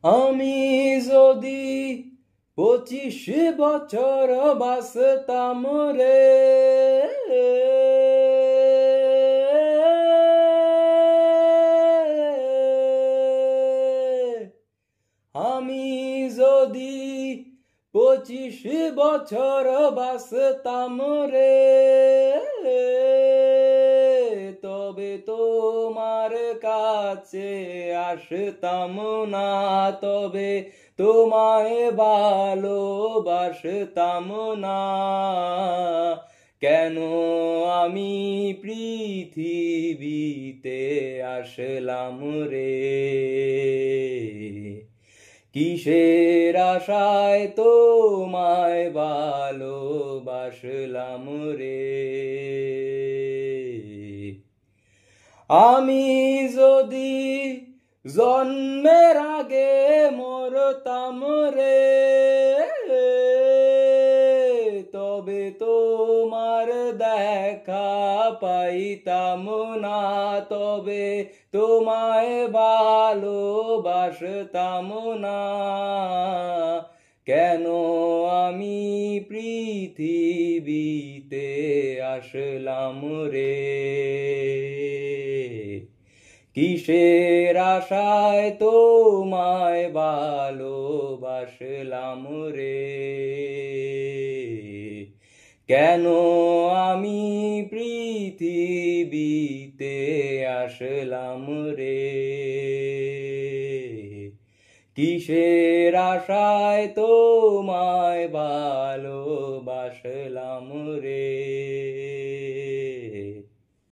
আমি যদি 25 বছর বাঁচতাম রে, আমি যদি 25 বছর বাঁচতাম রে, তবে তোমার কাছে আসতাম না, তবে তোমায় ভালোবাসতাম না। কেন আমি পৃথিবীতে আসলাম রে? কিসের আশায় তোমায় ভালোবাসলাম রে? আমি যদি জন্মের আগে মরতাম রে, তবে তোমার দেখা পাইতাম না, তবে তোমায় ভালোবাসতাম না। কেন আমি পৃথিবীতে আসলাম রে? কিসের আশায় তোমায় ভালোবাসলাম রে? কেন আমি পৃথিবীতে আসলাম রে? কিসের আশায় তোমায় ভালোবাসলাম রে?